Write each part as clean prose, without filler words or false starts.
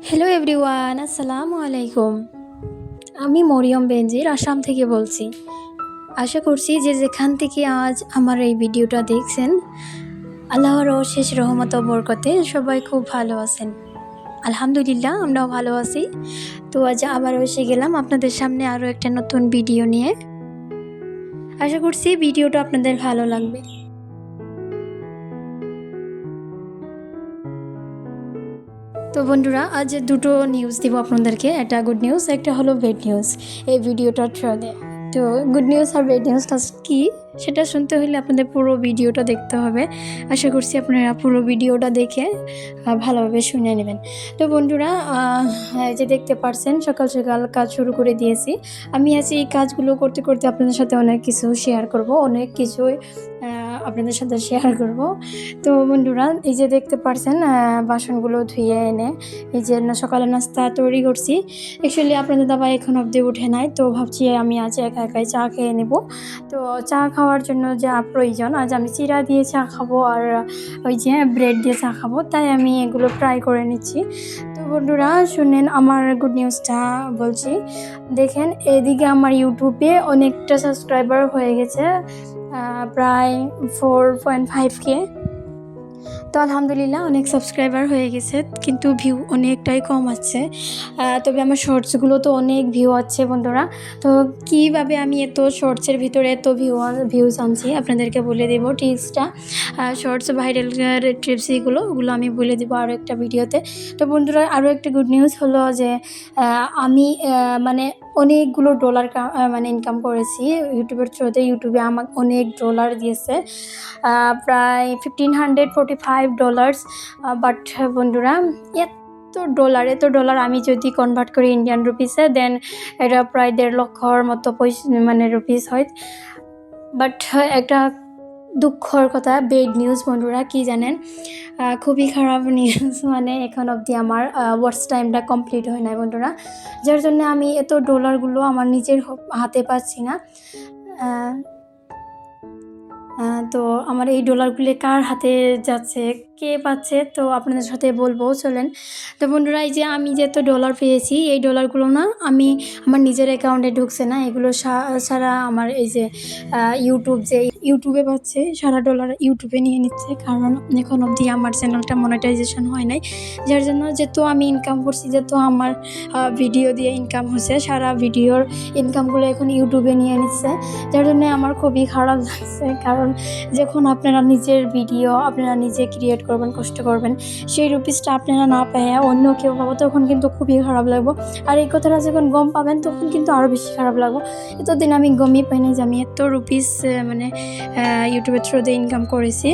Hello everyone, আসসালামু আলাইকুম। আমি মরিয়ম বেনজির আসাম থেকে বলছি। আশা করছি যে যেখান থেকে আজ আমার এই ভিডিওটা দেখছেন, আল্লাহর অশেষ রহমত ও বরকতে সবাই খুব ভালো আছেন। আলহামদুলিল্লাহ, আমরাও ভালো আছি। তো আজ আবারও এসে গেলাম আপনাদের সামনে আরও একটা নতুন ভিডিও নিয়ে। আশা করছি ভিডিওটা আপনাদের ভালো লাগবে। তো বন্ধুরা, আজ দুটো নিউজ দিব আপনাদেরকে, একটা গুড নিউজ, একটা হলো ব্যাড নিউজ এই ভিডিওটার থ্রুতে। তো গুড নিউজ আর ব্যাড নিউজটা কী সেটা শুনতে হলে আপনাদের পুরো ভিডিওটা দেখতে হবে। আশা করছি আপনারা পুরো ভিডিওটা দেখে ভালোভাবে শুনে নেবেন। তো বন্ধুরা, এই যে দেখতে পারছেন সকাল সকাল কাজ শুরু করে দিয়েছি। আমি আছি এই কাজগুলো করতে করতে আপনাদের সাথে অনেক কিছু শেয়ার করব, অনেক কিছুই আপনাদের সাথে শেয়ার করব। তো বন্ধুরা, এই যে দেখতে পারছেন বাসনগুলো ধুয়ে এনে এই যে সকালে নাস্তা তৈরি করছি। অ্যাকচুয়ালি আপনাদের দাবা এখন অবধি উঠে নাই, তো ভাবছি আমি আজ একা একাই চা খেয়ে নেব। তো চা খাওয়ার জন্য যা প্রয়োজন, আজ আমি চিরা দিয়ে চা খাবো আর ওই যে ব্রেড দিয়ে চা খাবো, তাই আমি এগুলো ট্রাই করে নিচ্ছি। তো বন্ধুরা শুনেন আমার গুড নিউজটা বলছি। দেখেন, এদিকে আমার ইউটিউবে অনেকটা সাবস্ক্রাইবার হয়ে গেছে, প্রায় 4.5K। তো আলহামদুলিল্লাহ অনেক সাবস্ক্রাইবার হয়ে গেছে, কিন্তু ভিউ অনেকটাই কম আছে। তবে আমার শর্টসগুলো তো অনেক ভিউ আছে বন্ধুরা। তো কীভাবে আমি এত শর্টসের ভিতরে এত ভিউজ আনছি আপনাদেরকে বলে দেবো টিপসটা। শর্টস ভাইরাল টিপস ওগুলো আমি বলে দেবো আরও একটা ভিডিওতে। তো বন্ধুরা, আরও একটা গুড নিউজ হলো যে আমি মানে অনেকগুলো ডলার মানে ইনকাম করেছি ইউটিউবের থ্রুতে। ইউটিউবে আমাকে অনেক ডলার দিয়েছে, প্রায় $1,545। বাট বন্ধুরা, এত ডলার আমি যদি কনভার্ট করি ইন্ডিয়ান রুপিসে, দেন এটা প্রায় 1.5 লক্ষর মতো মানে রুপিস হয়। বাট একটা দুঃখর কথা, বেড নিউজ বন্ধুরা, কি জানেন? খুবই খারাপ নিউজ। মানে এখন অবধি আমার ওয়াচ টাইমটা কমপ্লিট হয় নাই বন্ধুরা, যার জন্য আমি এত ডলারগুলো আমার নিজের হাতে পাচ্ছি না। তো আমার এই ডলারগুলো কার হাতে যাচ্ছে, কে পাচ্ছে, তো আপনাদের সাথে বলবো চলেন। তো বন্ধুরা, এই যে আমি যে এত ডলার পেয়েছি, এই ডলারগুলো না আমি আমার নিজের অ্যাকাউন্টে ঢুকছে না, এগুলো সারা আমার এই যে ইউটিউবে পাচ্ছে, সারা ডলার ইউটিউবে নিয়ে নিচ্ছে। কারণ এখন অবধি আমার চ্যানেলটা মনিটাইজেশন হয় নাই, যার জন্য যেহেতু আমি ইনকাম করছি, যেহেতু আমার ভিডিও দিয়ে ইনকাম হচ্ছে, সারা ভিডিওর ইনকামগুলো এখন ইউটিউবে নিয়ে নিচ্ছে, যার জন্য আমার খুবই খারাপ লাগছে। কারণ যখন আপনারা নিজের ভিডিও আপনারা নিজে ক্রিয়েট করবেন, কষ্ট করবেন, সেই রুপিসটা আপনারা না পেয়ে অন্য কেউ পাবো, তখন কিন্তু খুবই খারাপ লাগবো। আর এই কথাটা যখন গম পাবেন, তখন কিন্তু আরও বেশি খারাপ লাগবো। এতদিন আমি গমই পাইনি যে আমি এত রুপিস মানে ইউটিউবের থ্রুতে ইনকাম করেছি।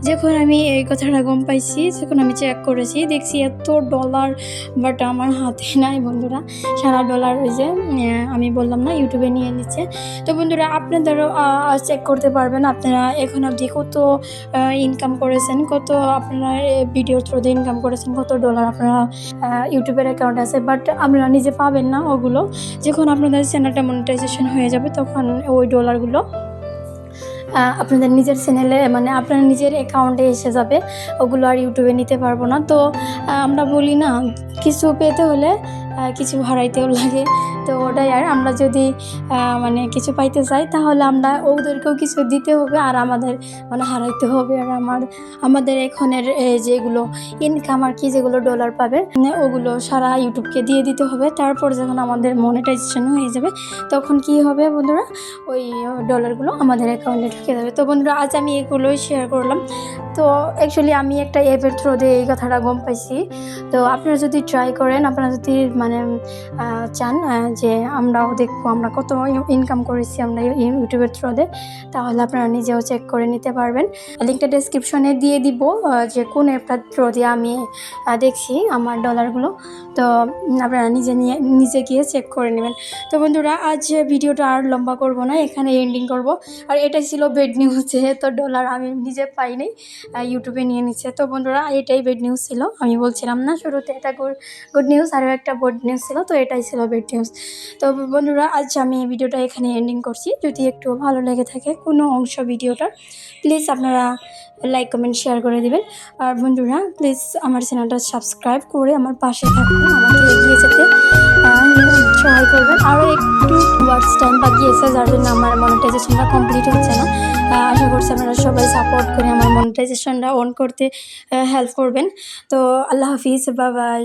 যখন আমি এই কথাটা গম পাইছি, যখন আমি চেক করেছি, দেখছি এত ডলার, বাট আমার হাতে নাই বন্ধুরা। সারা ডলার ওই যে আমি বললাম না ইউটিউবে নিয়ে নিচ্ছে। তো বন্ধুরা, আপনাদেরও চেক করতে পারবেন আপনারা এখন অবধি কত ইনকাম করেছেন, কত আপনারা ভিডিওর থ্রুতে ইনকাম করেছেন, কত ডলার আপনারা ইউটিউবের অ্যাকাউন্ট আছে, বাট আপনারা নিজে পাবেন না ওগুলো। যখন আপনাদের চ্যানেলটা মনিটাইজেশন হয়ে যাবে, তখন ওই ডলারগুলো আপনাদের নিজের চ্যানেলে মানে আপনার নিজের অ্যাকাউন্টে এসে যাবে, ওগুলো আর ইউটিউবে নিতে পারবো না। তো আমরা বলি না, কিছু পেতে হলে কিছু হারাইতেও লাগে। তো ওটাই, আর আমরা যদি মানে কিছু পাইতে চাই, তাহলে আমরা ওদেরকেও কিছু দিতে হবে, আর আমাদের মানে হারাইতে হবে। আর আমাদের এখনের যেগুলো ইনকাম আর কি, যেগুলো ডলার পাবে, মানে ওগুলো সারা ইউটিউবকে দিয়ে দিতে হবে। তারপর যখন আমাদের মনিটাইজেশন হয়ে যাবে, তখন কি হবে বন্ধুরা, ওই ডলারগুলো আমাদের অ্যাকাউন্টে ঢুকে যাবে। তো বন্ধুরা, আজ আমি এগুলোই শেয়ার করলাম। তো অ্যাকচুয়ালি আমি একটা অ্যাপের থ্রুতে এই কথাটা গম পাইছি। তো আপনারা যদি ট্রাই করেন, আপনারা যদি মানে চান যে আমরাও দেখবো আমরা কত ইনকাম করেছি আমরা ইউটিউবের থ্রুতে, তাহলে আপনারা নিজেও চেক করে নিতে পারবেন। লিঙ্কটা ডেসক্রিপশনে দিয়ে দিব, যে কোন অ্যাপটার থ্রু দিয়ে আমি দেখছি আমার ডলারগুলো। তো আপনারা নিজে গিয়ে চেক করে নেবেন। তো বন্ধুরা, আজ ভিডিওটা আর লম্বা করব না, এখানে এন্ডিং করব। আর এটাই ছিল বেড নিউজ, যেহেতু ডলার আমি নিজে পাইনি, ইউটিউবে নিয়ে নিচ্ছে। তো বন্ধুরা, এটাই বেড নিউজ ছিল। আমি বলছিলাম না শুরুতে এটা গুড নিউজ, আরও একটা বেড নিউজ ছিল, তো এটাই ছিল বেড নিউজ। তো বন্ধুরা, আজ আমি ভিডিওটা এখানে এন্ডিং করছি। যদি একটু ভালো লেগে থাকে কোনো অংশ ভিডিওটার, প্লিজ আপনারা লাইক কমেন্ট শেয়ার করে দিবেন। আর বন্ধুরা প্লিজ আমার চ্যানেলটা সাবস্ক্রাইব করে আমার পাশে থাকুন, আমাকে এগিয়ে যেতে সহায় করবেন। আরও একটু ওয়ার্ডস টাইম বাকি আছে, যার জন্য আমার মনিটাইজেশনটা কমপ্লিট হচ্ছে না। আশা করছি আপনারা সবাই সাপোর্ট করে আমার মনিটাইজেশনটা অন করতে হেল্প করবেন। তো আল্লাহ হাফিজ, বাই বাই।